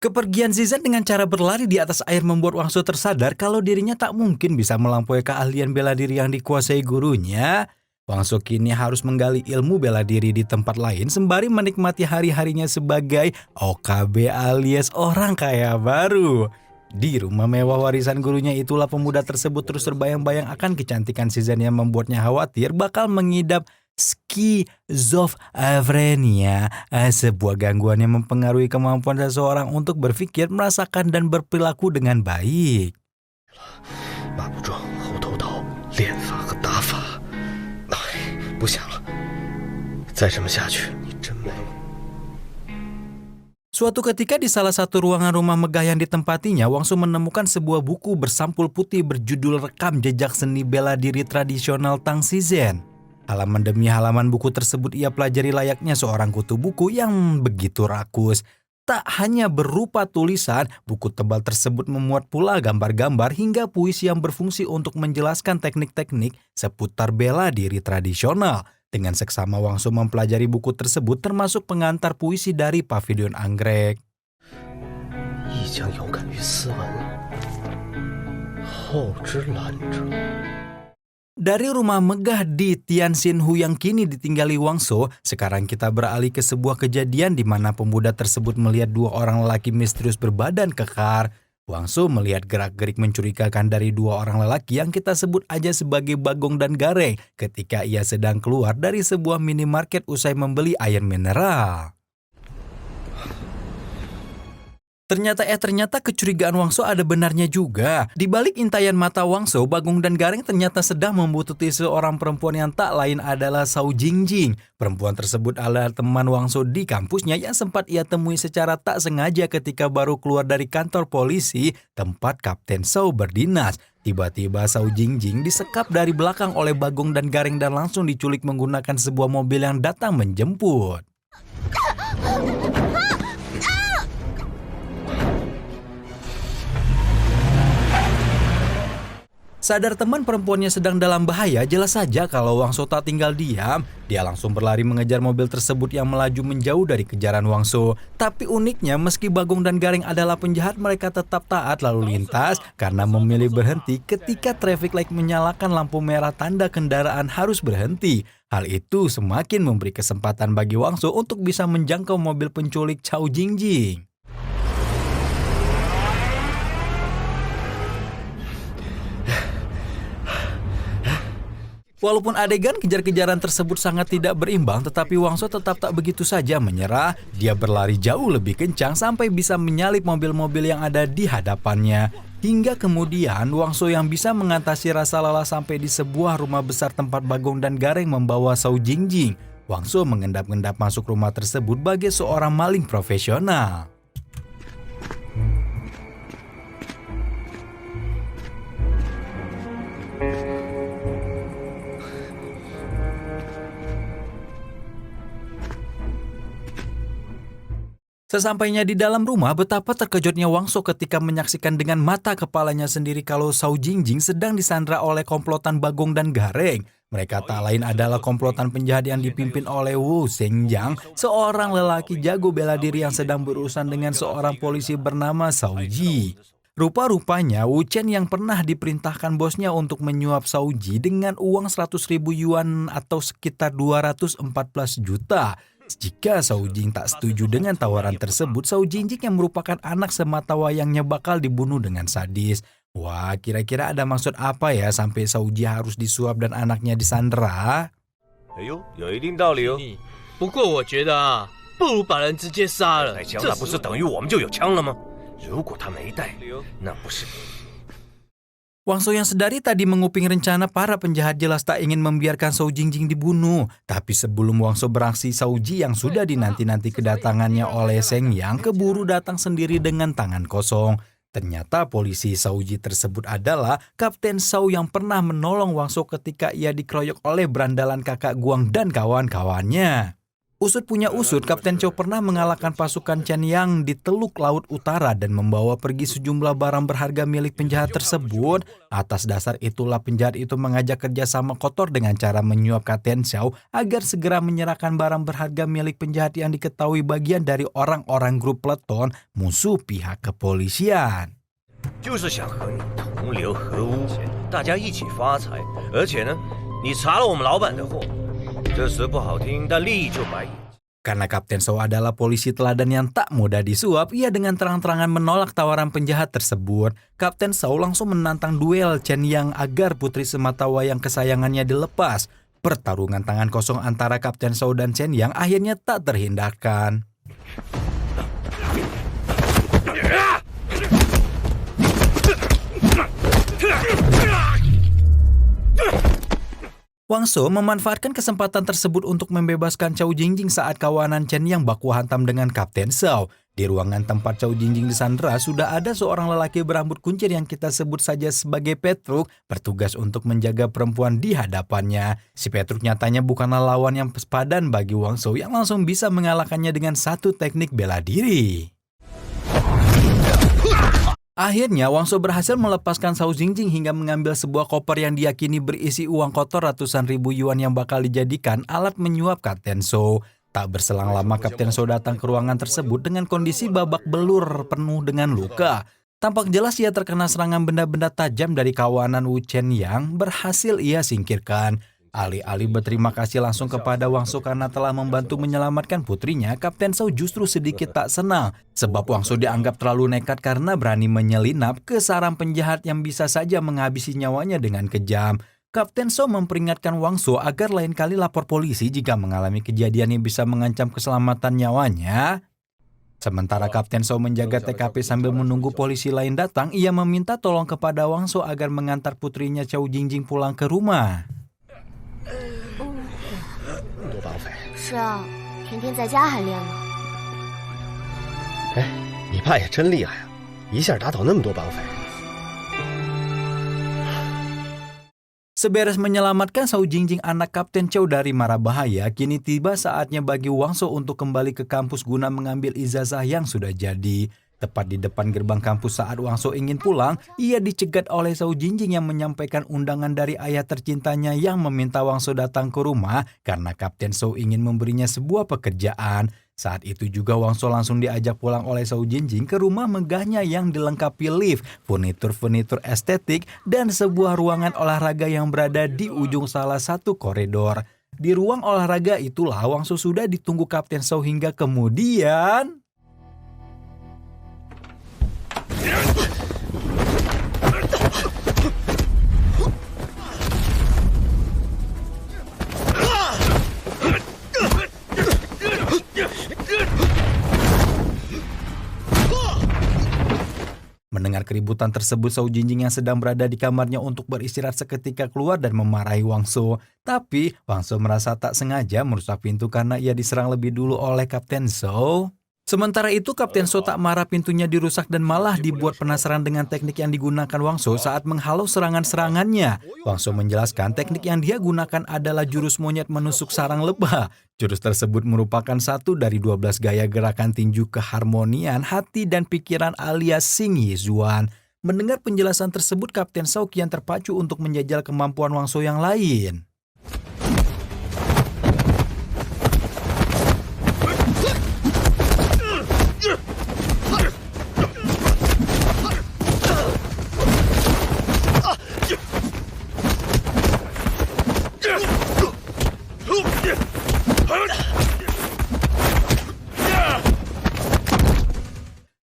Kepergian Zizan dengan cara berlari di atas air membuat Wangso tersadar kalau dirinya tak mungkin bisa melampaui keahlian bela diri yang dikuasai gurunya. Wangso kini harus menggali ilmu bela diri di tempat lain sembari menikmati hari-harinya sebagai OKB alias orang kaya baru. Di rumah mewah warisan gurunya itulah pemuda tersebut terus terbayang-bayang akan kecantikan Zizan yang membuatnya khawatir bakal mengidap skizofrenia, sebuah gangguan yang mempengaruhi kemampuan seseorang untuk berpikir, merasakan, dan berperilaku dengan baik. 马步状、猴头刀、练法和打法，哎，不想了，再这么下去，你真没了。 Suatu ketika di salah satu ruangan rumah megah yang ditempatinya, Wangso menemukan sebuah buku bersampul putih berjudul Rekam Jejak Seni Bela Diri Tradisional Tang Zizan. Halaman demi halaman buku tersebut ia pelajari layaknya seorang kutu buku yang begitu rakus. Tak hanya berupa tulisan, buku tebal tersebut memuat pula gambar-gambar hingga puisi yang berfungsi untuk menjelaskan teknik-teknik seputar bela diri tradisional. Dengan seksama Wangso mempelajari buku tersebut termasuk pengantar puisi dari Pavilion Anggrek. 一将有感于斯文，后之览者。 Dari rumah megah di Tianxinhu yang kini ditinggali Wangso, sekarang kita beralih ke sebuah kejadian di mana pemuda tersebut melihat dua orang lelaki misterius berbadan kekar. Wangso melihat gerak-gerik mencurigakan dari dua orang lelaki yang kita sebut aja sebagai Bagong dan Gareng ketika ia sedang keluar dari sebuah minimarket usai membeli air mineral. Ternyata kecurigaan Wangso ada benarnya juga. Di balik intaian mata Wangso, Bagong dan Gareng ternyata sedang membuntuti seorang perempuan yang tak lain adalah Zhao Jingjing. Perempuan tersebut adalah teman Wangso di kampusnya yang sempat ia temui secara tak sengaja ketika baru keluar dari kantor polisi tempat Kapten Zhao berdinas. Tiba-tiba Zhao Jingjing disekap dari belakang oleh Bagong dan Gareng dan langsung diculik menggunakan sebuah mobil yang datang menjemput. Sadar teman perempuannya sedang dalam bahaya, jelas saja kalau Wangso tak tinggal diam. Dia langsung berlari mengejar mobil tersebut yang melaju menjauh dari kejaran Wangso. Tapi uniknya, meski Bagong dan Gareng adalah penjahat, mereka tetap taat lalu lintas karena memilih berhenti ketika traffic light menyalakan lampu merah tanda kendaraan harus berhenti. Hal itu semakin memberi kesempatan bagi Wangso untuk bisa menjangkau mobil penculik Zhao Jingjing. Walaupun adegan kejar-kejaran tersebut sangat tidak berimbang, tetapi Wangso tetap tak begitu saja menyerah. Dia berlari jauh lebih kencang sampai bisa menyalip mobil-mobil yang ada di hadapannya. Hingga kemudian Wangso yang bisa mengatasi rasa lelah sampai di sebuah rumah besar tempat Bagong dan Gareng membawa Zhao Jingjing. Wangso mengendap-endap masuk rumah tersebut sebagai seorang maling profesional. Sesampainya di dalam rumah, betapa terkejutnya Wangso ketika menyaksikan dengan mata kepalanya sendiri kalau Zhao Jingjing sedang disandra oleh komplotan Bagong dan Gareng. Mereka tak lain adalah komplotan penjahat yang dipimpin oleh Wu Zhenjiang, seorang lelaki jago bela diri yang sedang berurusan dengan seorang polisi bernama Zhao Ji. Rupa-rupanya Wu Chen yang pernah diperintahkan bosnya untuk menyuap Zhao Ji dengan uang 100.000 yuan atau sekitar 214 juta. Jika Zhao Jing tak setuju dengan tawaran tersebut, Zhao Jingjing yang merupakan anak sematawayangnya bakal dibunuh dengan sadis. Wah, kira-kira ada maksud apa ya sampai Zhao Ji harus disuap dan anaknya disandera? 哎呦，有一定道理哦。不过我觉得啊，不如把人直接杀了。带枪那不是等于我们就有枪了吗？如果他没带，那不是。 Wangso yang sedari tadi menguping rencana para penjahat jelas tak ingin membiarkan Zhao Jingjing dibunuh. Tapi sebelum Wangso beraksi, Zhao Ji yang sudah dinanti-nanti kedatangannya oleh Seng Yang keburu datang sendiri dengan tangan kosong. Ternyata polisi Zhao Ji tersebut adalah Kapten Zhao yang pernah menolong Wangso ketika ia dikeroyok oleh berandalan kakak Guang dan kawan-kawannya. Usut punya usut, Kapten Chow pernah mengalahkan pasukan Chen Yang di Teluk Laut Utara dan membawa pergi sejumlah barang berharga milik penjahat tersebut. Atas dasar itulah penjahat itu mengajak kerjasama kotor dengan cara menyuap Kapten Chow agar segera menyerahkan barang berharga milik penjahat yang diketahui bagian dari orang-orang grup peleton musuh pihak kepolisian. 就是想和你同流合污，大家一起发财。而且呢，你查了我们老板的货，这词不好听，但利益就白眼。 Karena Kapten Chow adalah polisi teladan yang tak mudah disuap, ia dengan terang-terangan menolak tawaran penjahat tersebut. Kapten Chow langsung menantang duel Chen Yang agar putri sematawayang kesayangannya dilepas. Pertarungan tangan kosong antara Kapten Chow dan Chen Yang akhirnya tak terhindarkan. Wang Shou memanfaatkan kesempatan tersebut untuk membebaskan Zhao Jingjing saat kawanan Chen Yang baku hantam dengan Kapten Chow. Di ruangan tempat Zhao Jingjing disandera sudah ada seorang lelaki berambut kuncir yang kita sebut saja sebagai Petruk bertugas untuk menjaga perempuan di hadapannya. Si Petruk nyatanya bukanlah lawan yang sepadan bagi Wang Shou yang langsung bisa mengalahkannya dengan satu teknik bela diri. Akhirnya Wang Shou berhasil melepaskan Zhao Jingjing hingga mengambil sebuah koper yang diyakini berisi uang kotor ratusan ribu yuan yang bakal dijadikan alat menyuap Kapten Chow. Tak berselang lama Kapten Chow datang ke ruangan tersebut dengan kondisi babak belur penuh dengan luka. Tampak jelas ia terkena serangan benda-benda tajam dari kawanan Wu Chen yang berhasil ia singkirkan. Alih-alih berterima kasih langsung kepada Wang Shou karena telah membantu menyelamatkan putrinya, Kapten Chow justru sedikit tak senang. Sebab Wang Shou dianggap terlalu nekat karena berani menyelinap ke sarang penjahat yang bisa saja menghabisi nyawanya dengan kejam. Kapten Chow memperingatkan Wang Shou agar lain kali lapor polisi jika mengalami kejadian yang bisa mengancam keselamatan nyawanya. Sementara Kapten Chow menjaga TKP sambil menunggu polisi lain datang, ia meminta tolong kepada Wang Shou agar mengantar putrinya Zhao Jingjing pulang ke rumah. 多绑匪！是啊，天天在家还练呢。哎，你爸也真厉害啊，一下打倒那么多绑匪。 Seberes menyelamatkan Zhao Jingjing anak Kapten Chow dari mara bahaya, kini tiba saatnya bagi Wang Shou untuk kembali ke kampus guna mengambil ijazah yang sudah jadi. Tepat di depan gerbang kampus saat Wang Shou ingin pulang, ia dicegat oleh Zhao Jingjing yang menyampaikan undangan dari ayah tercintanya yang meminta Wang Shou datang ke rumah karena Kapten Chow ingin memberinya sebuah pekerjaan. Saat itu juga Wang Shou langsung diajak pulang oleh Zhao Jingjing ke rumah megahnya yang dilengkapi lift, furnitur estetik, dan sebuah ruangan olahraga yang berada di ujung salah satu koridor. Di ruang olahraga itulah Wang Shou sudah ditunggu Kapten Chow hingga kemudian... Mendengar keributan tersebut, Zhao Jingjing yang sedang berada di kamarnya untuk beristirahat seketika keluar dan memarahi Wang Shou. Tapi Wang Shou merasa tak sengaja merusak pintu karena ia diserang lebih dulu oleh Kapten Chow. Sementara itu Kapten Chow tak marah pintunya dirusak dan malah dibuat penasaran dengan teknik yang digunakan Wang Shou saat menghalau serangan-serangannya. Wang Shou menjelaskan teknik yang dia gunakan adalah jurus monyet menusuk sarang lebah. Jurus tersebut merupakan satu dari 12 gaya gerakan tinju keharmonian hati dan pikiran alias Xing Yi Zuan. Mendengar penjelasan tersebut, Kapten Chow kian terpacu untuk menjajal kemampuan Wang Shou yang lain.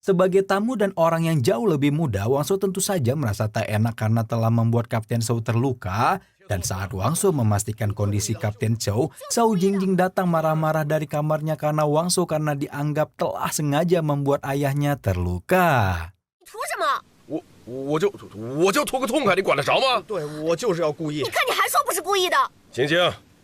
Sebagai tamu dan orang yang jauh lebih muda, Wang Shou tentu saja merasa tak enak karena telah membuat Kapten Chow terluka. Dan saat Wang Shou memastikan kondisi Kapten Chow, Zhao Jingjing datang marah-marah dari kamarnya karena Wang Shou karena dianggap telah sengaja membuat ayahnya terluka. 图什么？我就图个痛快，你管得着吗？对，我就是要故意你，看你还说不是故意的。晶晶，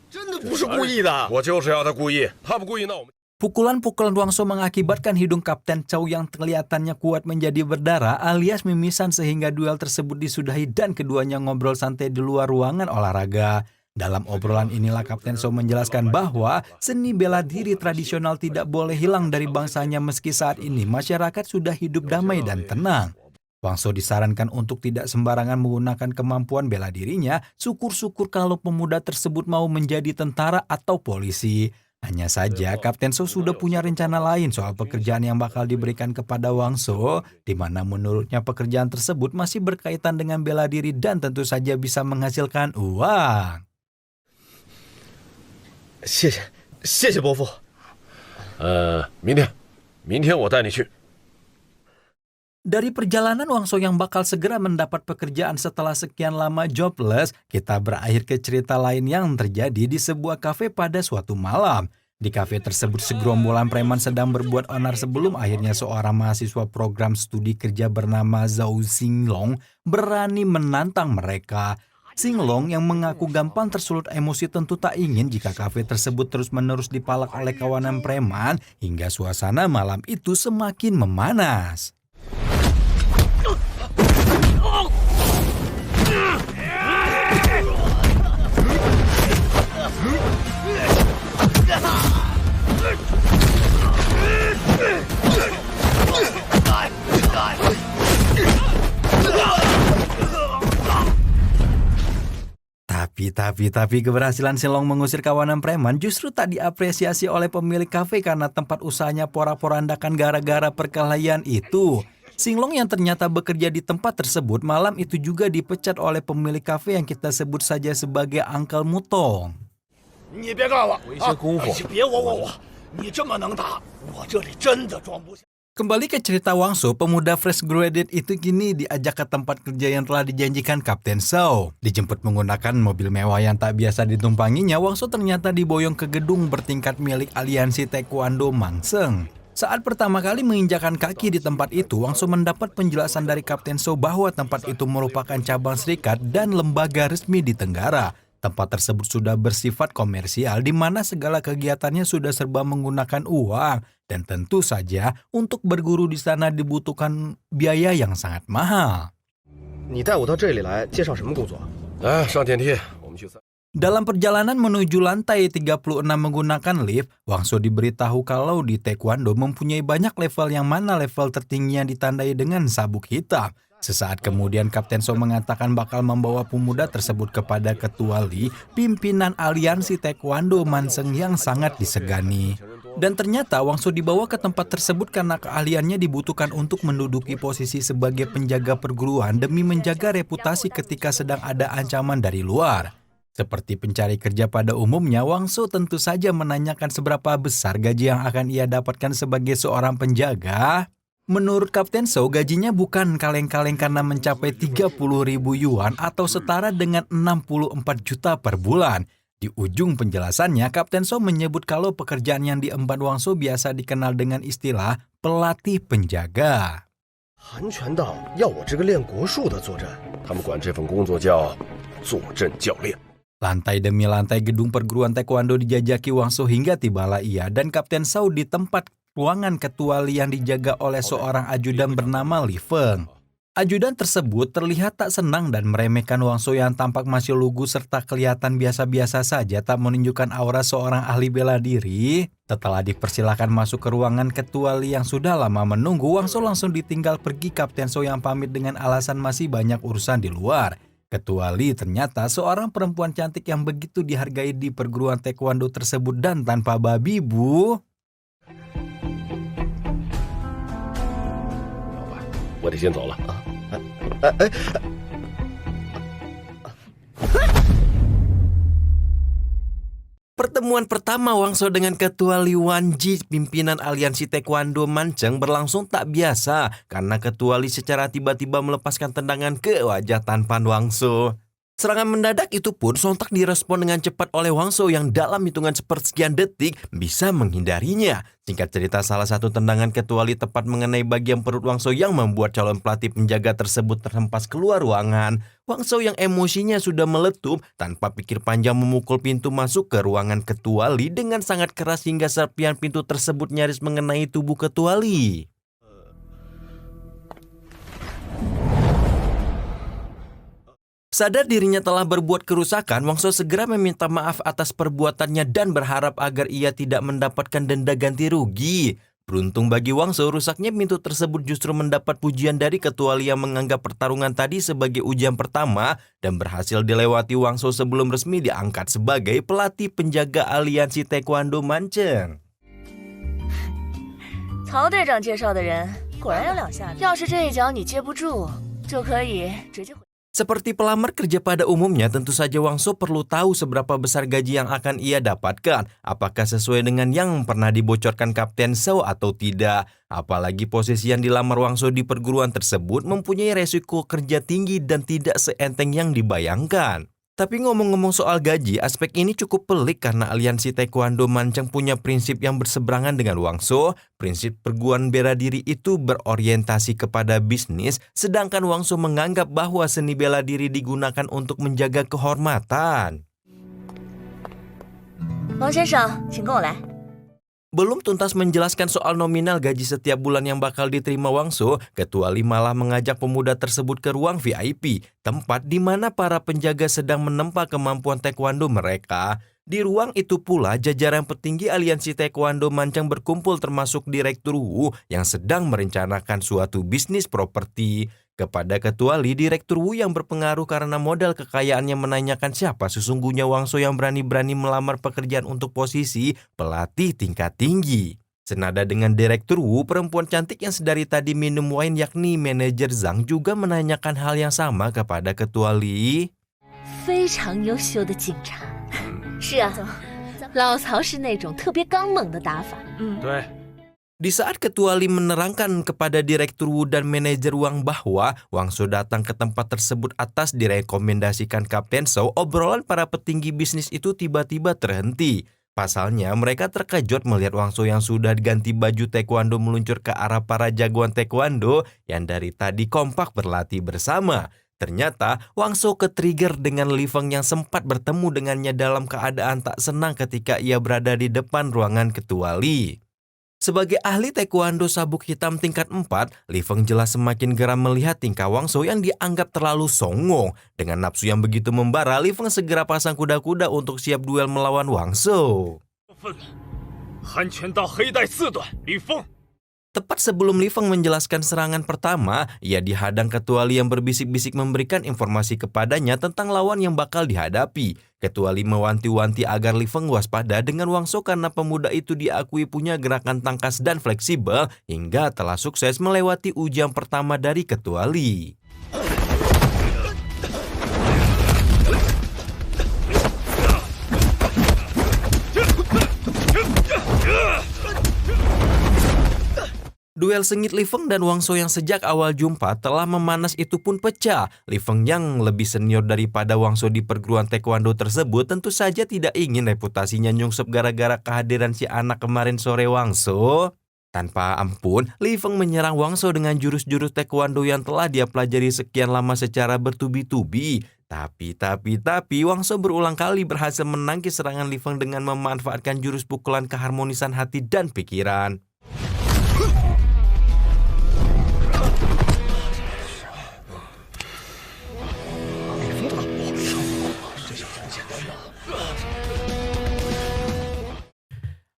真的不是故意的。我就是要他故意，他不故意那我们。 Pukulan-pukulan Wang Shou mengakibatkan hidung Kapten Chow yang kelihatannya kuat menjadi berdarah alias mimisan sehingga duel tersebut disudahi dan keduanya ngobrol santai di luar ruangan olahraga. Dalam obrolan inilah Kapten Sou menjelaskan bahwa seni bela diri tradisional tidak boleh hilang dari bangsanya meski saat ini masyarakat sudah hidup damai dan tenang. Wang Sou disarankan untuk tidak sembarangan menggunakan kemampuan bela dirinya, syukur-syukur kalau pemuda tersebut mau menjadi tentara atau polisi. Hanya saja Kapten Sou sudah punya rencana lain soal pekerjaan yang bakal diberikan kepada Wang Sou, di mana menurutnya pekerjaan tersebut masih berkaitan dengan bela diri dan tentu saja bisa menghasilkan uang. 谢谢，谢谢伯父。明天我带你去。 Dari perjalanan Wang Sou yang bakal segera mendapat pekerjaan setelah sekian lama jobless, kita berakhir ke cerita lain yang terjadi di sebuah kafe pada suatu malam. Di kafe tersebut segerombolan preman sedang berbuat onar sebelum akhirnya seorang mahasiswa program studi kerja bernama Zhao Xinglong berani menantang mereka. Xinglong yang mengaku gampang tersulut emosi tentu tak ingin jika kafe tersebut terus-menerus dipalak oleh kawanan preman hingga suasana malam itu semakin memanas. Tapi keberhasilan Xinglong mengusir kawanan preman justru tak diapresiasi oleh pemilik kafe karena tempat usahanya porak-porandakan gara-gara perkelahian itu. Xinglong yang ternyata bekerja di tempat tersebut malam itu juga dipecat oleh pemilik kafe yang kita sebut saja sebagai Uncle Mutong. 你别干了，有一些功夫别我，你这么能打，我这里真的装不下。 Kembali ke cerita Wang Sou, pemuda fresh graduate itu kini diajak ke tempat kerja yang telah dijanjikan Kapten Sou. Dijemput menggunakan mobil mewah yang tak biasa ditumpanginya, Wang Sou ternyata diboyong ke gedung bertingkat milik aliansi Taekwondo Mangseng. Saat pertama kali menginjakan kaki di tempat itu, Wang Sou mendapat penjelasan dari Kapten Sou bahwa tempat itu merupakan cabang serikat dan lembaga resmi di Tenggara. Tempat tersebut sudah bersifat komersial di mana segala kegiatannya sudah serba menggunakan uang dan tentu saja untuk berguru di sana dibutuhkan biaya yang sangat mahal. 你带我到这里来介绍什么工作？上电梯，我们去3。 Dalam perjalanan menuju lantai 36 menggunakan lift, Wang Sou diberitahu kalau di Taekwondo mempunyai banyak level yang mana level tertingginya ditandai dengan sabuk hitam. Sesaat kemudian Kapten Sou mengatakan bakal membawa pemuda tersebut kepada Ketua Li, pimpinan aliansi Taekwondo Manseng yang sangat disegani. Dan ternyata Wang Sou dibawa ke tempat tersebut karena keahliannya dibutuhkan untuk menduduki posisi sebagai penjaga perguruan demi menjaga reputasi ketika sedang ada ancaman dari luar. Seperti pencari kerja pada umumnya, Wang Sou tentu saja menanyakan seberapa besar gaji yang akan ia dapatkan sebagai seorang penjaga. Menurut Kapten Sou, gajinya bukan kaleng-kaleng karena mencapai 30.000 yuan atau setara dengan 64 juta per bulan. Di ujung penjelasannya, Kapten Sou menyebut kalau pekerjaan yang diemban Wang Sou biasa dikenal dengan istilah pelatih penjaga. 韩全道要我这个练国术的坐镇，他们管这份工作叫坐镇教练。 Lantai demi lantai gedung perguruan Taekwondo dijajaki Wang Sou hingga tibalah ia dan Kapten Sou di tempat ruangan Ketua Li yang dijaga oleh seorang ajudan bernama Li Feng. Ajudan tersebut terlihat tak senang dan meremehkan Wang Sou yang tampak masih lugu serta kelihatan biasa-biasa saja tak menunjukkan aura seorang ahli bela diri. Setelah dipersilakan masuk ke ruangan Ketua Li yang sudah lama menunggu, Wang Sou langsung ditinggal pergi Kapten Sou yang pamit dengan alasan masih banyak urusan di luar. Ketua Li ternyata seorang perempuan cantik yang begitu dihargai di perguruan Taekwondo tersebut dan tanpa babi, Bu. 我得先走了。 Pertemuan pertama Wang Sou dengan Ketua Li Wanji, pimpinan aliansi Taekwondo Manceng berlangsung tak biasa karena Ketua Li secara tiba-tiba melepaskan tendangan ke wajah Tanpan Wang Sou. Serangan mendadak itu pun sontak direspon dengan cepat oleh Wang Sou yang dalam hitungan sepersekian detik bisa menghindarinya. Singkat cerita, salah satu tendangan Ketua Li tepat mengenai bagian perut Wang Sou yang membuat calon pelatih penjaga tersebut terhempas keluar ruangan. Wang Sou yang emosinya sudah meletup tanpa pikir panjang memukul pintu masuk ke ruangan Ketua Li dengan sangat keras hingga serpihan pintu tersebut nyaris mengenai tubuh Ketua Li. Sadar dirinya telah berbuat kerusakan, Wangso segera meminta maaf atas perbuatannya dan berharap agar ia tidak mendapatkan denda ganti rugi. Beruntung bagi Wangso, rusaknya pintu tersebut justru mendapat pujian dari Ketua Li yang menganggap pertarungan tadi sebagai ujian pertama dan berhasil dilewati Wangso sebelum resmi diangkat sebagai pelatih penjaga aliansi Taekwondo Manceng. 曹队长介绍的人果然有两下子，要是这一脚你接不住，就可以直接回。 Seperti pelamar kerja pada umumnya, tentu saja Wangso perlu tahu seberapa besar gaji yang akan ia dapatkan. Apakah sesuai dengan yang pernah dibocorkan Kapten Zhao atau tidak? Apalagi posisi yang dilamar Wangso di perguruan tersebut mempunyai resiko kerja tinggi dan tidak seenteng yang dibayangkan. Tapi ngomong-ngomong soal gaji, aspek ini cukup pelik karena aliansi Taekwondo Manceng punya prinsip yang berseberangan dengan Wangso. Prinsip perguruan bela diri itu berorientasi kepada bisnis, sedangkan Wangso menganggap bahwa seni bela diri digunakan untuk menjaga kehormatan. 王先生，请跟我来。 Belum tuntas menjelaskan soal nominal gaji setiap bulan yang bakal diterima Wangso, Ketua Li malah mengajak pemuda tersebut ke ruang VIP, tempat di mana para penjaga sedang menempa kemampuan taekwondo mereka. Di ruang itu pula jajaran petinggi aliansi Taekwondo Manceng berkumpul termasuk Direktur Wu yang sedang merencanakan suatu bisnis properti. Kepada Ketua Li, Direktur Wu yang berpengaruh karena modal kekayaannya menanyakan siapa sesungguhnya Wangso yang berani-berani melamar pekerjaan untuk posisi pelatih tingkat tinggi. Senada dengan Direktur Wu, perempuan cantik yang sedari tadi minum wine yakni manajer Zhang juga menanyakan hal yang sama kepada Ketua Li. 非常优秀的警察。是啊，老曹是那种特别刚猛的打法。对。 Di saat Ketua Li menerangkan kepada Direktur Wu dan manajer Wang bahwa Wangso datang ke tempat tersebut atas direkomendasikan Kapten Zhao, obrolan para petinggi bisnis itu tiba-tiba terhenti. Pasalnya mereka terkejut melihat Wangso yang sudah ganti baju taekwondo meluncur ke arah para jagoan taekwondo yang dari tadi kompak berlatih bersama. Ternyata Wangso ke-trigger dengan Li Feng yang sempat bertemu dengannya dalam keadaan tak senang ketika ia berada di depan ruangan Ketua Li. Sebagai ahli taekwondo sabuk hitam tingkat 4, Li Feng jelas semakin geram melihat tingkah Wangso yang dianggap terlalu songong. Dengan nafsu yang begitu membara, Li Feng segera pasang kuda-kuda untuk siap duel melawan Wangso. 跆拳道黑带4段，李峰。 Tepat sebelum Li Feng menjelaskan serangan pertama, ia dihadang Ketua Li yang berbisik-bisik memberikan informasi kepadanya tentang lawan yang bakal dihadapi. Ketua Li mewanti-wanti agar Li Feng waspada dengan Wangso karena pemuda itu diakui punya gerakan tangkas dan fleksibel hingga telah sukses melewati ujian pertama dari Ketua Li. Duel sengit Li Feng dan Wangso yang sejak awal jumpa telah memanas itu pun pecah. Li Feng yang lebih senior daripada Wangso di perguruan taekwondo tersebut tentu saja tidak ingin reputasinya nyungsep gara-gara kehadiran si anak kemarin sore Wangso. Tanpa ampun, Li Feng menyerang Wangso dengan jurus-jurus taekwondo yang telah dia pelajari sekian lama secara bertubi-tubi. Tapi Wangso berulang kali berhasil menangkis serangan Li Feng dengan memanfaatkan jurus pukulan keharmonisan hati dan pikiran.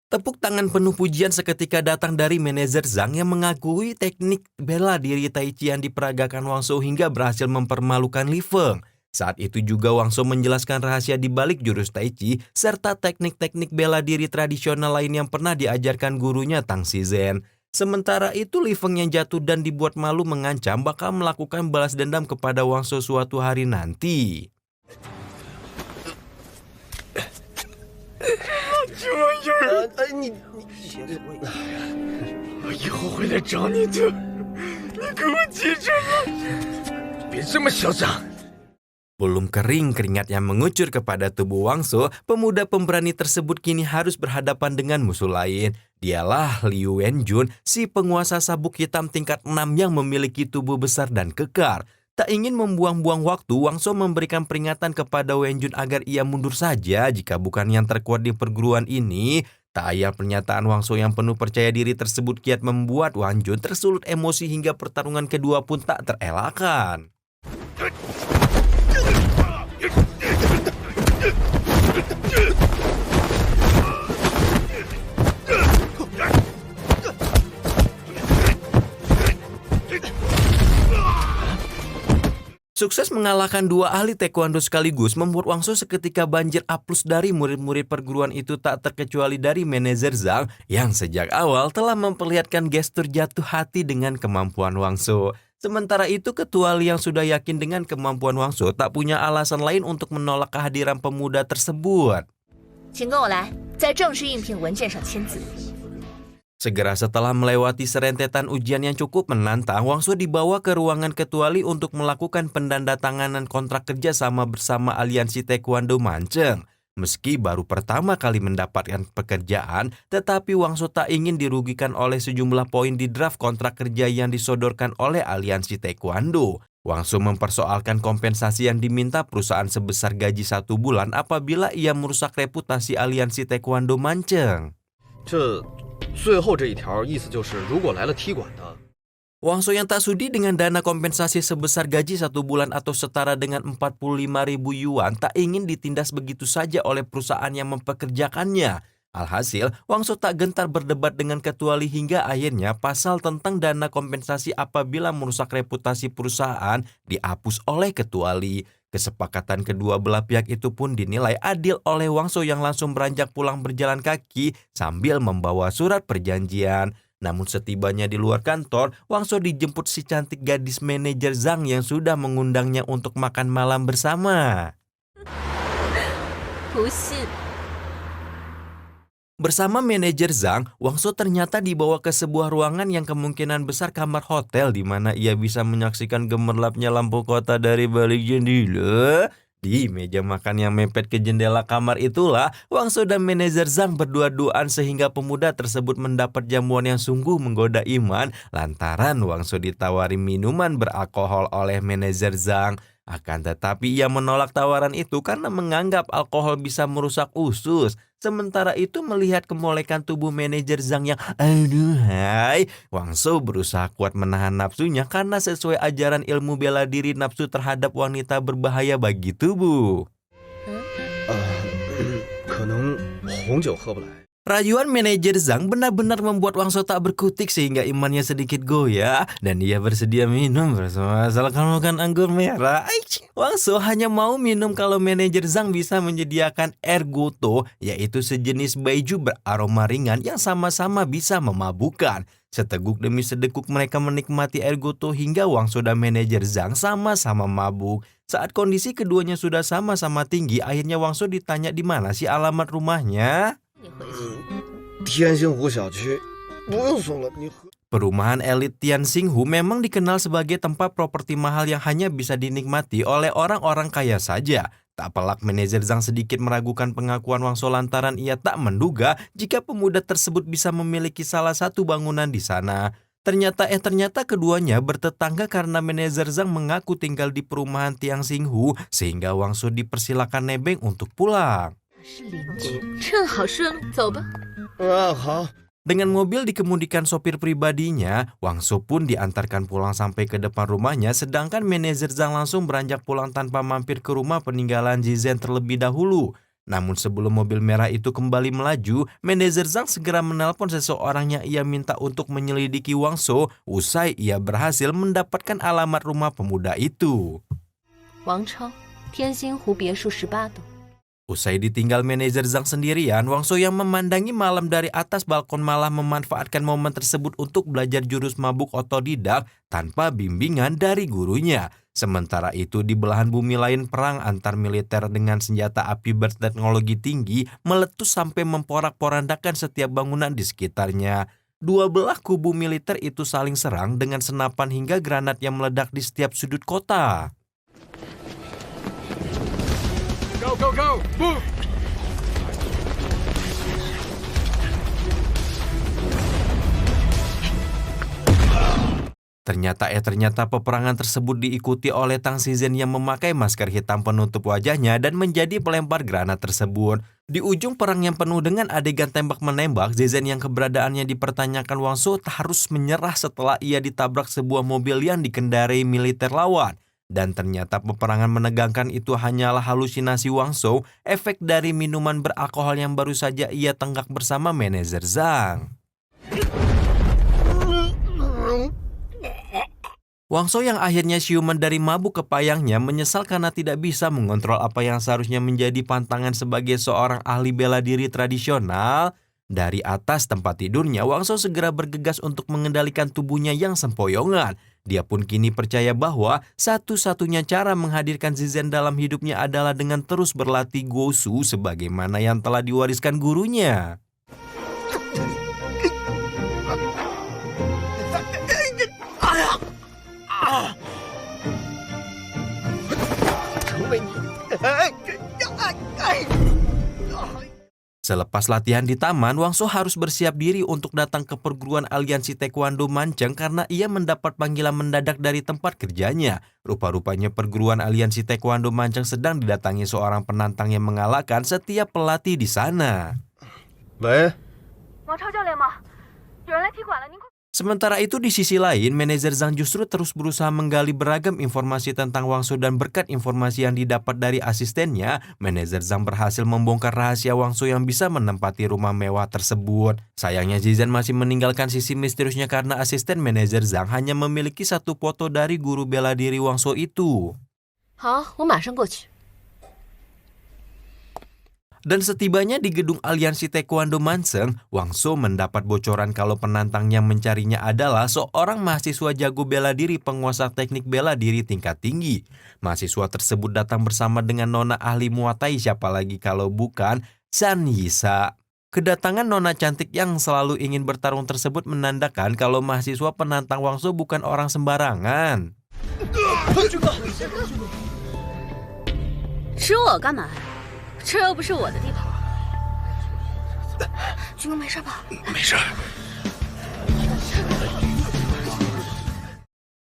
Tepuk tangan penuh pujian seketika datang dari manajer Zhang yang mengakui teknik bela diri Tai Chi yang diperagakan Wangso hingga berhasil mempermalukan Li Feng. Saat itu juga Wangso menjelaskan rahasia di balik jurus Tai Chi serta teknik-teknik bela diri tradisional lain yang pernah diajarkan gurunya Tang Shizhen. Sementara itu Li Feng yang jatuh dan dibuat malu mengancam bakal melakukan balas dendam kepada Wangso suatu hari nanti. 这玩意儿，我以后会来找你的，你给我记着了。别这么嚣张。 Belum kering keringat yang mengucur kepada tubuh Wangso, pemuda pemberani tersebut kini harus berhadapan dengan musuh lain. Dialah Liu Wenjun, si penguasa sabuk hitam tingkat 6 yang memiliki tubuh besar dan kekar. Tak ingin membuang-buang waktu, Wangso memberikan peringatan kepada Wenjun agar ia mundur saja jika bukan yang terkuat di perguruan ini. Tak ayal pernyataan Wangso yang penuh percaya diri tersebut kiat membuat Wenjun tersulut emosi hingga pertarungan kedua pun tak terelakkan. Sukses mengalahkan dua ahli taekwondo sekaligus membuat Wangso seketika banjir aplaus dari murid-murid perguruan itu, tak terkecuali dari manajer Zhang yang sejak awal telah memperlihatkan gestur jatuh hati dengan kemampuan Wangso. Sementara itu ketua Li yang sudah yakin dengan kemampuan Wangso tak punya alasan lain untuk menolak kehadiran pemuda tersebut. 请跟我来，在正式应聘文件上签字。 Segera setelah melewati serentetan ujian yang cukup menantang, Wangso dibawa ke ruangan ketua Li untuk melakukan pendandatanganan kontrak kerja sama bersama Aliansi Taekwondo Mancheng. Meski baru pertama kali mendapatkan pekerjaan, tetapi Wangso tak ingin dirugikan oleh sejumlah poin di draft kontrak kerja yang disodorkan oleh Aliansi Taekwondo. Wangso mempersoalkan kompensasi yang diminta perusahaan sebesar gaji 1 bulan apabila ia merusak reputasi Aliansi Taekwondo Mancheng. 这最后这一条意思就是，如果来了踢馆的， Wangso yang tak sudi dengan dana kompensasi sebesar gaji 1 bulan atau setara dengan 45.000 yuan tak ingin ditindas begitu saja oleh perusahaan yang mempekerjakannya. Alhasil, Wangso tak gentar berdebat dengan ketua Li hingga akhirnya pasal tentang dana kompensasi apabila merusak reputasi perusahaan dihapus oleh ketua Li. Kesepakatan kedua belah pihak itu pun dinilai adil oleh Wangso yang langsung beranjak pulang berjalan kaki sambil membawa surat perjanjian. Namun setibanya di luar kantor, Wangso dijemput si cantik gadis manajer Zhang yang sudah mengundangnya untuk makan malam bersama. 不信。 Bersama manajer Zhang, Wangso ternyata dibawa ke sebuah ruangan yang kemungkinan besar kamar hotel di mana ia bisa menyaksikan gemerlapnya lampu kota dari balik jendela. Di meja makan yang mepet ke jendela kamar itulah Wangso dan manajer Zhang berdua-duaan sehingga pemuda tersebut mendapat jamuan yang sungguh menggoda iman lantaran Wangso ditawari minuman beralkohol oleh manajer Zhang. Akan tetapi ia menolak tawaran itu karena menganggap alkohol bisa merusak usus. Sementara itu melihat kemolekan tubuh manajer Zhang yang aduhai, Wangso berusaha kuat menahan nafsunya karena sesuai ajaran ilmu bela diri nafsu terhadap wanita berbahaya bagi tubuh. 可能红酒喝不来。 Rayuan manajer Zhang benar-benar membuat Wangso tak berkutik sehingga imannya sedikit goyah dan ia bersedia minum bersama asalkan bukan anggur merah. Wangso hanya mau minum kalau manajer Zhang bisa menyediakan ergoto, yaitu sejenis baijiu beraroma ringan yang sama-sama bisa memabukkan. Seteguk demi sedekuk mereka menikmati ergoto hingga Wangso dan manajer Zhang sama-sama mabuk. Saat kondisi keduanya sudah sama-sama tinggi, akhirnya Wangso ditanya di mana sih alamat rumahnya. 天星湖小区，不用说了，你喝。 Perumahan elit Tianxinghu memang dikenal sebagai tempat properti mahal yang hanya bisa dinikmati oleh orang-orang kaya saja. Tak pelak manajer Zhang sedikit meragukan pengakuan Wangso lantaran ia tak menduga jika pemuda tersebut bisa memiliki salah satu bangunan di sana. Ternyata keduanya bertetangga karena manajer Zhang mengaku tinggal di perumahan Tianxinghu sehingga Wangso dipersilakan nebeng untuk pulang. 是邻居，正好顺路，走吧。 好。 Dengan mobil dikemudikan sopir pribadinya, Wangso pun diantarkan pulang sampai ke depan rumahnya, sedangkan manajer Zhang langsung beranjak pulang tanpa mampir ke rumah peninggalan Zizhen terlebih dahulu. Namun sebelum mobil merah itu kembali melaju, manajer Zhang segera menelpon seseorang yang ia minta untuk menyelidiki Wangso, usai ia berhasil mendapatkan alamat rumah pemuda itu. 王超，天星湖别墅18栋。 Usai ditinggal manajer Zhang sendirian, Wangso yang memandangi malam dari atas balkon malah memanfaatkan momen tersebut untuk belajar jurus mabuk otodidak tanpa bimbingan dari gurunya. Sementara itu di belahan bumi lain perang antar militer dengan senjata api berteknologi tinggi meletus sampai memporak-porandakan setiap bangunan di sekitarnya. Dua belah kubu militer itu saling serang dengan senapan hingga granat yang meledak di setiap sudut kota. Go, go, go! Move! Ternyata peperangan tersebut diikuti oleh Tang Xizhen yang memakai masker hitam penutup wajahnya dan menjadi pelempar granat tersebut. Di ujung perang yang penuh dengan adegan tembak-menembak, Xizhen yang keberadaannya dipertanyakan Wangso harus menyerah setelah ia ditabrak sebuah mobil yang dikendarai militer lawan. Dan ternyata peperangan menegangkan itu hanyalah halusinasi Wang Shou, efek dari minuman beralkohol yang baru saja ia tenggak bersama manajer Zhang. Wang Shou yang akhirnya siuman dari mabuk kepayangnya menyesal karena tidak bisa mengontrol apa yang seharusnya menjadi pantangan sebagai seorang ahli bela diri tradisional. Dari atas tempat tidurnya, Wang Shou segera bergegas untuk mengendalikan tubuhnya yang sempoyongan. Dia pun kini percaya bahwa satu-satunya cara menghadirkan Zizen dalam hidupnya adalah dengan terus berlatih Goshu sebagaimana yang telah diwariskan gurunya. Selepas latihan di taman, Wang Shou harus bersiap diri untuk datang ke perguruan aliansi Taekwondo Mancheng karena ia mendapat panggilan mendadak dari tempat kerjanya. Rupa-rupanya perguruan aliansi Taekwondo Mancheng sedang didatangi seorang penantang yang mengalahkan setiap pelatih di sana. Wei, Sementara itu di sisi lain, manajer Zhang justru terus berusaha menggali beragam informasi tentang Wang Shou dan berkat informasi yang didapat dari asistennya, manajer Zhang berhasil membongkar rahasia Wang Shou yang bisa menempati rumah mewah tersebut. Sayangnya Zizen masih meninggalkan sisi misteriusnya karena asisten manajer Zhang hanya memiliki satu foto dari guru bela diri Wang Shou itu. 好，我马上过去。 Dan setibanya di gedung aliansi Taekwondo Mancheng, Wang Shou mendapat bocoran kalau penantang yang mencarinya adalah seorang mahasiswa jago bela diri penguasa teknik bela diri tingkat tinggi. Mahasiswa tersebut datang bersama dengan nona ahli Muay Thai, siapa lagi kalau bukan San Yisa. Kedatangan nona cantik yang selalu ingin bertarung tersebut menandakan kalau mahasiswa penantang Wang Shou bukan orang sembarangan. 吃我干嘛呀？这又不是我的地盘。军哥没事吧？没事。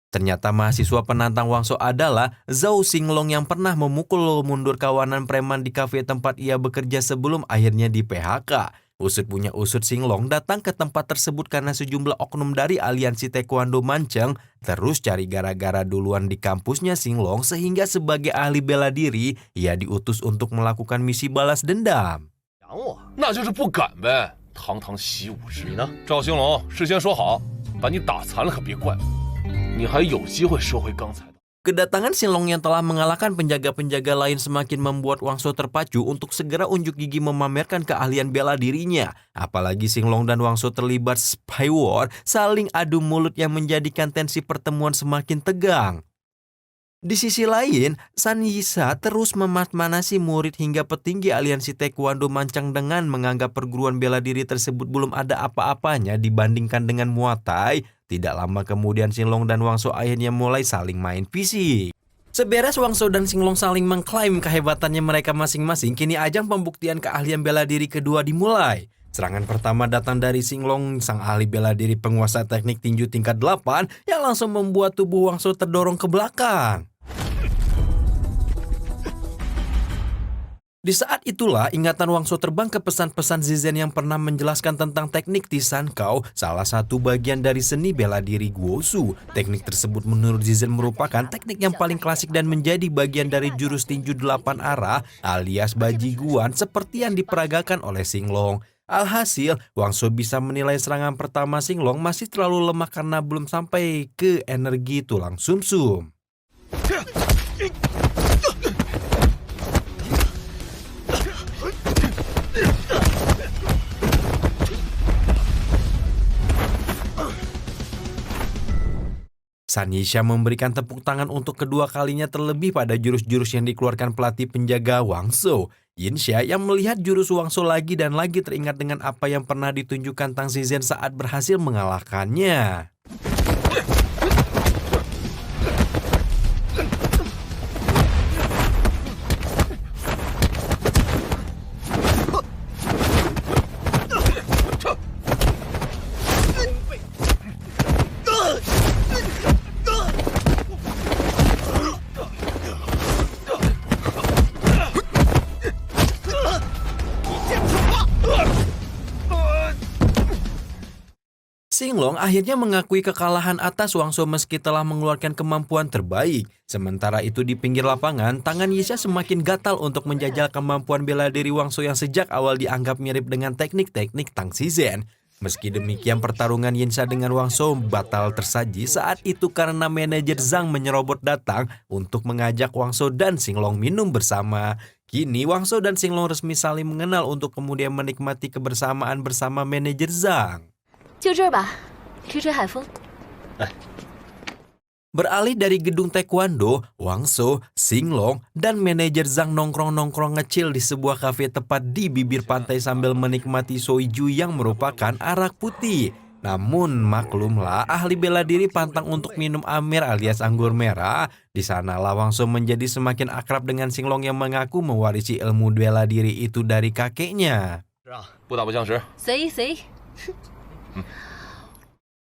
Ternyata mahasiswa penantang Wang Shou adalah Zhao Xinglong yang pernah memukul mundur kawanan preman di kafe tempat ia bekerja sebelum akhirnya di PHK. Usut punya usut, Xinglong datang ke tempat tersebut karena sejumlah oknum dari aliansi Taekwondo Mancheng terus cari gara-gara duluan di kampusnya Xinglong, sehingga sebagai ahli bela diri ia diutus untuk melakukan misi balas dendam. 那就是不敢呗，堂堂习武之人。你呢，赵兴龙，事先说好，把你打残了可别怪我，你还有机会收回刚才的。 Kedatangan Xinglong yang telah mengalahkan penjaga-penjaga lain semakin membuat Wang Shou terpacu untuk segera unjuk gigi memamerkan keahlian bela dirinya. Apalagi Xinglong dan Wang Shou terlibat spy war, saling adu mulut yang menjadikan tensi pertemuan semakin tegang. Di sisi lain, San Yisa terus memanasi murid hingga petinggi aliansi Taekwondo Mancheng dengan menganggap perguruan bela diri tersebut belum ada apa-apanya dibandingkan dengan Muay Thai. Tidak lama kemudian Xinglong dan Wang Shou akhirnya mulai saling main fisik. Seberes Wang Shou dan Xinglong saling mengklaim kehebatannya mereka masing-masing, kini ajang pembuktian keahlian bela diri kedua dimulai. Serangan pertama datang dari Xinglong, sang ahli bela diri penguasa teknik tinju tingkat 8 yang langsung membuat tubuh Wang Shou terdorong ke belakang. Di saat itulah ingatan Wang Shou terbang ke pesan-pesan Zizen yang pernah menjelaskan tentang teknik Tisan Kao, salah satu bagian dari seni bela diri Goshu. Teknik tersebut menurut Zizen merupakan teknik yang paling klasik dan menjadi bagian dari jurus tinju 8 arah alias bajiguan seperti yang diperagakan oleh Xinglong. Alhasil, Wang Shou bisa menilai serangan pertama Xinglong masih terlalu lemah karena belum sampai ke energi tulang sumsum. San Yisa memberikan tepuk tangan untuk kedua kalinya terlebih pada jurus-jurus yang dikeluarkan pelatih penjaga Wang Shou. Yinsha yang melihat jurus Wang Shou lagi dan lagi teringat dengan apa yang pernah ditunjukkan Tang Zizen saat berhasil mengalahkannya. Xinglong Xinglong akhirnya mengakui kekalahan atas Wangso meski telah mengeluarkan kemampuan terbaik. Sementara itu di pinggir lapangan, tangan Yinsa semakin gatal untuk menjajal kemampuan bela diri Wangso yang sejak awal dianggap mirip dengan teknik-teknik Tang Xizhen. Meski demikian pertarungan Yinsa dengan Wangso batal tersaji saat itu karena manajer Zhang menyerobot datang untuk mengajak Wangso dan Xinglong minum bersama. Kini Wangso dan Xinglong resmi saling mengenal untuk kemudian menikmati kebersamaan bersama manajer Zhang. 就这儿吧，吹吹海风。 Beralih dari gedung taekwondo, Wangso, Xinglong, dan manajer Zhang nongkrong-nongkrong ngecil di sebuah kafe tepat di bibir pantai sambil menikmati soju yang merupakan arak putih. Namun maklumlah ahli bela diri pantang untuk minum amer alias anggur merah. Di sanalah Wangso menjadi semakin akrab dengan Xinglong yang mengaku mewarisi ilmu bela diri itu dari kakeknya. 不打不相识。随意随意。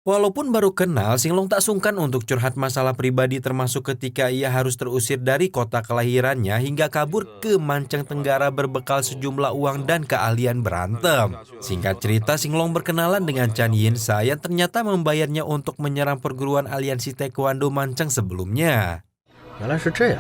Walaupun baru kenal, Xinglong tak sungkan untuk curhat masalah pribadi termasuk ketika ia harus terusir dari kota kelahirannya hingga kabur ke Mancang Tenggara berbekal sejumlah uang dan keahlian berantem. Singkat cerita, Xinglong berkenalan dengan Chan Yinsa yang ternyata membayarnya untuk menyerang perguruan aliansi taekwondo Mancang sebelumnya. 原来是这样，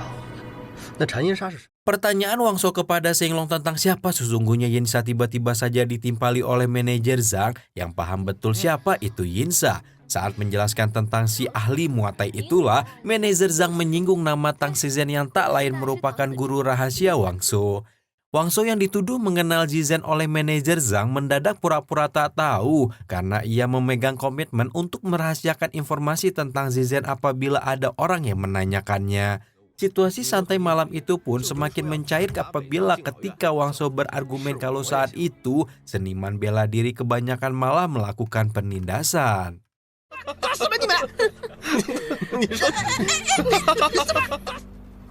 那陈银沙是谁？ Pertanyaan Wangso kepada Xinglong tentang siapa sesungguhnya Yinsa tiba-tiba saja ditimpali oleh manajer Zhang yang paham betul siapa itu Yinsa. Saat menjelaskan tentang si ahli Muay Thai itulah, manajer Zhang menyinggung nama Tang Xizhen yang tak lain merupakan guru rahasia Wangso. Wangso yang dituduh mengenal Xizhen oleh manajer Zhang mendadak pura-pura tak tahu karena ia memegang komitmen untuk merahasiakan informasi tentang Xizhen apabila ada orang yang menanyakannya. Situasi santai malam itu pun semakin mencair apabila ketika Wangso berargumen kalau saat itu seniman bela diri kebanyakan malah melakukan penindasan.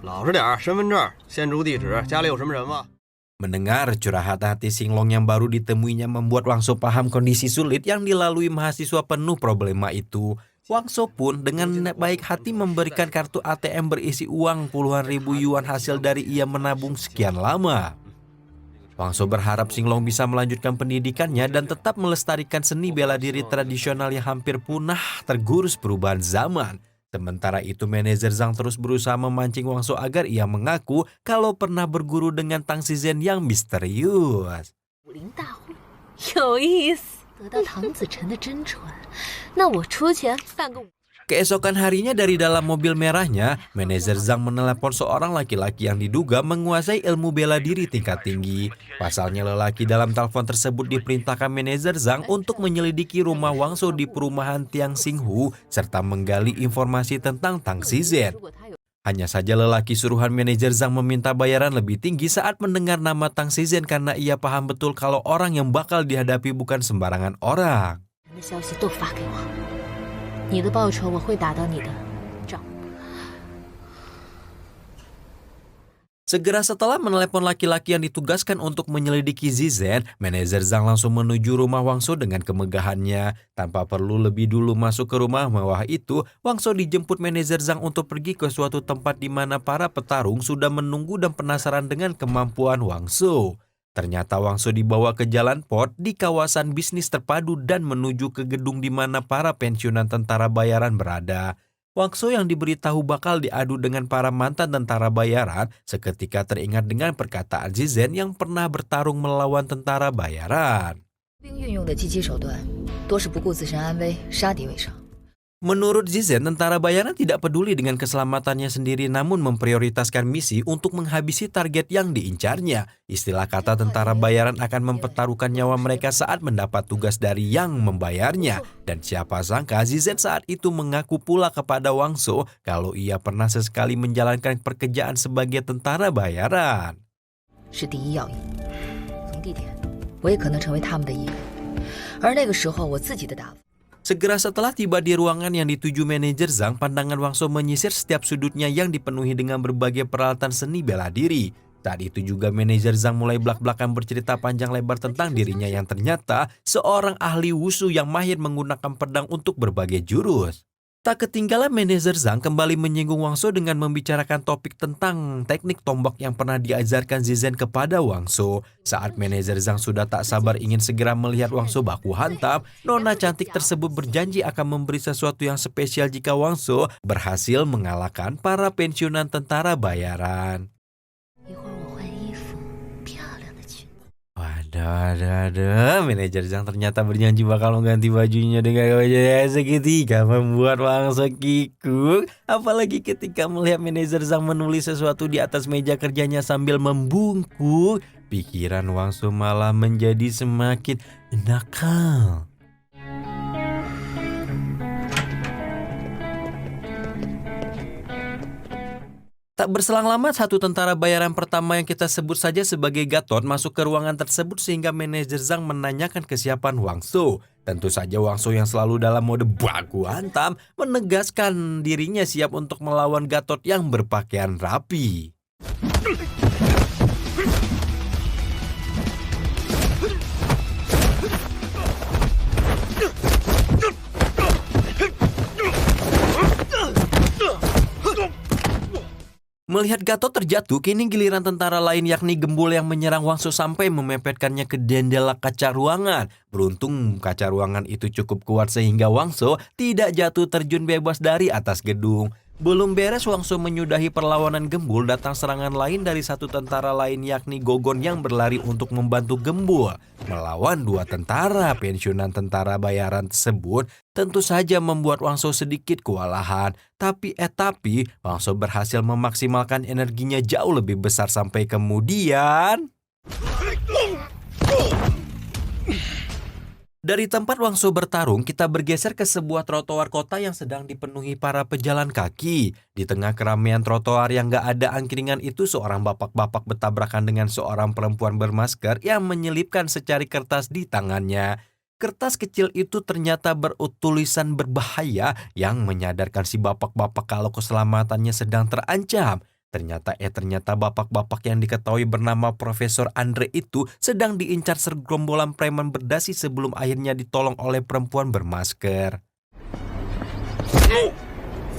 老实点儿，身份证、现住地址，家里有什么人吗？ Mendengar curahan hati Xinglong yang baru ditemuinya membuat Wangso paham kondisi sulit yang dilalui mahasiswa penuh problema itu. Wangso pun dengan baik hati memberikan kartu ATM berisi uang puluhan ribu yuan hasil dari ia menabung sekian lama. Wangso berharap Xinglong bisa melanjutkan pendidikannya dan tetap melestarikan seni bela diri tradisional yang hampir punah tergerus perubahan zaman. Sementara itu manajer Zhang terus berusaha memancing Wangso agar ia mengaku kalau pernah berguru dengan Tang Xizhen yang misterius. 有意思。得到唐子晨的真传，那我出钱办个。 Keesokan harinya dari dalam mobil merahnya, manajer Zhang menelepon seorang laki-laki yang diduga menguasai ilmu bela diri tingkat tinggi. Pasalnya lelaki dalam telepon tersebut diperintahkan manajer Zhang untuk menyelidiki rumah Wangso di perumahan Tiang Xinghu serta menggali informasi tentang Tang Xizhen. Hanya saja lelaki suruhan manajer Zhang meminta bayaran lebih tinggi saat mendengar nama Tang Xizhen karena ia paham betul kalau orang yang bakal dihadapi bukan sembarangan orang. 消息都发给我，你的报酬我会打到你的账。 Segera setelah menelepon laki-laki yang ditugaskan untuk menyelidiki Xizhen, manajer Zhang langsung menuju rumah Wangso dengan kemegahannya. Tanpa perlu lebih dulu masuk ke rumah mewah itu, Wangso dijemput manajer Zhang untuk pergi ke suatu tempat di mana para petarung sudah menunggu dan penasaran dengan kemampuan Wangso. Ternyata Wangso dibawa ke jalan port di kawasan bisnis terpadu dan menuju ke gedung di mana para pensiunan tentara bayaran berada. Wangso yang diberitahu bakal diadu dengan para mantan tentara bayaran seketika teringat dengan perkataan Xizhen yang pernah bertarung melawan tentara bayaran. 并运用的击击手段多是不顾自身安危，杀敌为上。 Menurut Xizhen, tentara bayaran tidak peduli dengan keselamatannya sendiri namun memprioritaskan misi untuk menghabisi target yang diincarnya. Istilah kata tentara bayaran akan mempertaruhkan nyawa mereka saat mendapat tugas dari yang membayarnya. Dan siapa sangka Xizhen saat itu mengaku pula kepada Wangso kalau ia pernah sesekali menjalankan pekerjaan sebagai tentara bayaran. 是第一要义，从地点我也可能成为他们的一员，而那个时候我自己的打法。 Segera setelah tiba di ruangan yang dituju manajer Zhang, pandangan Wangso menyisir setiap sudutnya yang dipenuhi dengan berbagai peralatan seni bela diri. Saat itu juga manajer Zhang mulai belak-belakan bercerita panjang lebar tentang dirinya yang ternyata seorang ahli wushu yang mahir menggunakan pedang untuk berbagai jurus. Tak ketinggalan manajer Zhang kembali menyinggung Wang Shou dengan membicarakan topik tentang teknik tombak yang pernah diajarkan Zizen kepada Wang Shou. Saat manajer Zhang sudah tak sabar ingin segera melihat Wang Shou baku hantam, nona cantik tersebut berjanji akan memberi sesuatu yang spesial jika Wang Shou berhasil mengalahkan para pensiunan tentara bayaran. Waduh, manajer Zhang ternyata berjanji bakal mengganti bajunya dengan baju yang seketika membuat Wang Shou kikuk. Apalagi ketika melihat manajer Zhang menulis sesuatu di atas meja kerjanya sambil membungkuk, pikiran Wang Shou malah menjadi semakin nakal. Tak berselang lama, satu tentara bayaran pertama yang kita sebut saja sebagai Gatot masuk ke ruangan tersebut sehingga manajer Zhang menanyakan kesiapan Wang Shou. Tentu saja Wang Shou yang selalu dalam mode baku hantam menegaskan dirinya siap untuk melawan Gatot yang berpakaian rapi. Melihat Gatot terjatuh, kini giliran tentara lain yakni Gembul yang menyerang Wang Shou sampai memepetkannya ke jendela kaca ruangan. Beruntung kaca ruangan itu cukup kuat sehingga Wang Shou tidak jatuh terjun bebas dari atas gedung. Belum beres Wang Shou menyudahi perlawanan Gembul, datang serangan lain dari satu tentara lain yakni Gogon yang berlari untuk membantu Gembul. Melawan dua tentara pensiunan tentara bayaran tersebut tentu saja membuat Wang Shou sedikit kewalahan. Tapi Wang Shou berhasil memaksimalkan energinya jauh lebih besar sampai kemudian... Dari tempat Wang Shou bertarung, kita bergeser ke sebuah trotoar kota yang sedang dipenuhi para pejalan kaki. Di tengah keramaian trotoar yang gak ada angkringan itu, seorang bapak-bapak bertabrakan dengan seorang perempuan bermasker yang menyelipkan secari kertas di tangannya. Kertas kecil itu ternyata bertulisan berbahaya yang menyadarkan si bapak-bapak kalau keselamatannya sedang terancam. Ternyata bapak-bapak yang diketahui bernama Profesor Andre itu sedang diincar segerombolan preman berdasi sebelum akhirnya ditolong oleh perempuan bermasker.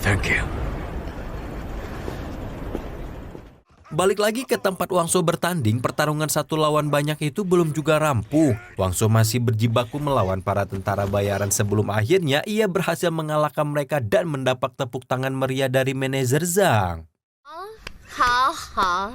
Thank you. Balik lagi ke tempat Wang Shou bertanding, pertarungan satu lawan banyak itu belum juga rampung. Wang Shou masih berjibaku melawan para tentara bayaran sebelum akhirnya ia berhasil mengalahkan mereka dan mendapat tepuk tangan meriah dari manajer Zhang. 好好。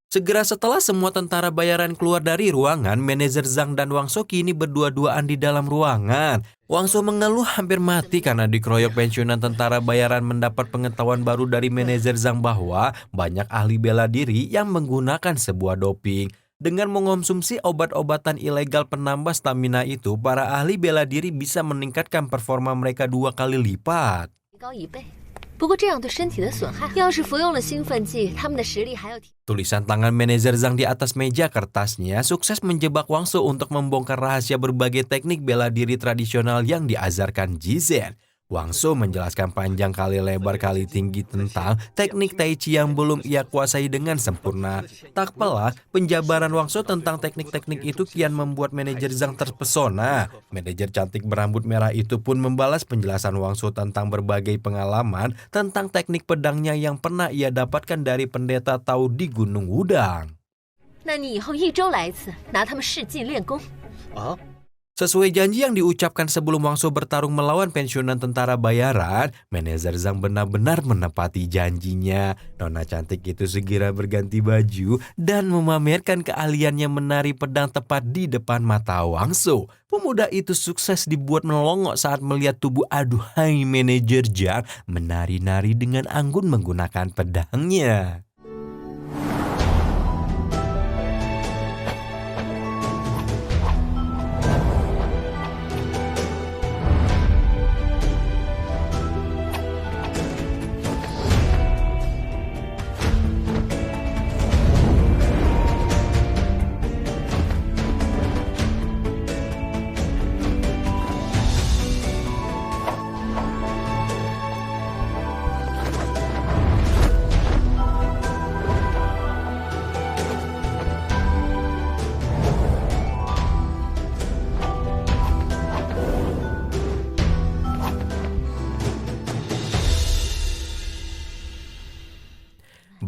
Segera setelah semua tentara bayaran keluar dari ruangan, manajer Zhang dan Wang Shou kini berdua-duaan di dalam ruangan. Wang Shou mengeluh hampir mati karena dikeroyok pensiunan tentara bayaran mendapat pengetahuan baru dari manajer Zhang bahwa banyak ahli bela diri yang menggunakan sebuah doping. Dengan mengonsumsi obat-obatan ilegal penambah stamina itu, para ahli bela diri bisa meningkatkan performa mereka 2 kali lipat. Tulisan tangan manajer Zhang di atas meja kertasnya sukses menjebak Wang Shou untuk membongkar rahasia berbagai teknik bela diri tradisional yang diajarkan Zizen. Wang Shou menjelaskan panjang kali lebar kali tinggi tentang teknik Tai Chi yang belum ia kuasai dengan sempurna. Tak pelak, penjabaran Wang Shou tentang teknik-teknik itu kian membuat manajer Zhang terpesona. Manajer cantik berambut merah itu pun membalas penjelasan Wang Shou tentang berbagai pengalaman tentang teknik pedangnya yang pernah ia dapatkan dari pendeta Tao di Gunung Wudang. Sesuai janji yang diucapkan sebelum Wang Shou bertarung melawan pensiunan tentara bayaran, manajer Zhang benar-benar menepati janjinya. Nona cantik itu segera berganti baju dan memamerkan keahliannya menari pedang tepat di depan mata Wang Shou. Pemuda itu sukses dibuat melongok saat melihat tubuh aduhai manajer Zhang menari-nari dengan anggun menggunakan pedangnya.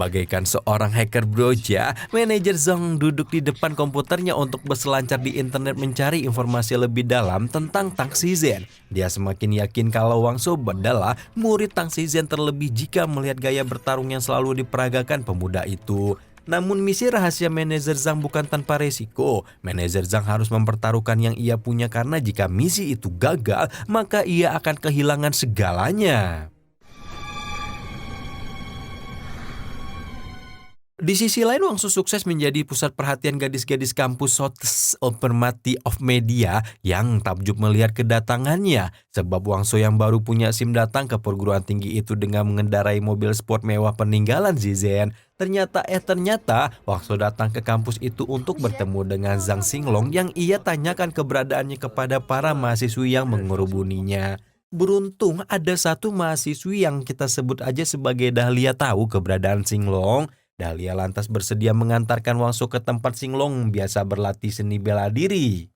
Bagaikan seorang hacker broja, manajer Zhang duduk di depan komputernya untuk berselancar di internet mencari informasi lebih dalam tentang Tang Xizhen. Dia semakin yakin kalau Wang Shou adalah murid Tang Xizhen terlebih jika melihat gaya bertarung yang selalu diperagakan pemuda itu. Namun misi rahasia manajer Zhang bukan tanpa resiko. Manajer Zhang harus mempertaruhkan yang ia punya karena jika misi itu gagal, maka ia akan kehilangan segalanya. Di sisi lain, Wang Shou sukses menjadi pusat perhatian gadis-gadis kampus Supermati of Media yang takjub melihat kedatangannya. Sebab Wang Shou yang baru punya SIM datang ke perguruan tinggi itu dengan mengendarai mobil sport mewah peninggalan Xizhen. Ternyata Wang Shou datang ke kampus itu untuk bertemu dengan Zhang Xinglong yang ia tanyakan keberadaannya kepada para mahasiswi yang mengerubuninya. Beruntung ada satu mahasiswi yang kita sebut aja sebagai Dahlia tahu keberadaan Xinglong. Dahlia lantas bersedia mengantarkan Wang Shou ke tempat Xinglong biasa berlatih seni bela diri.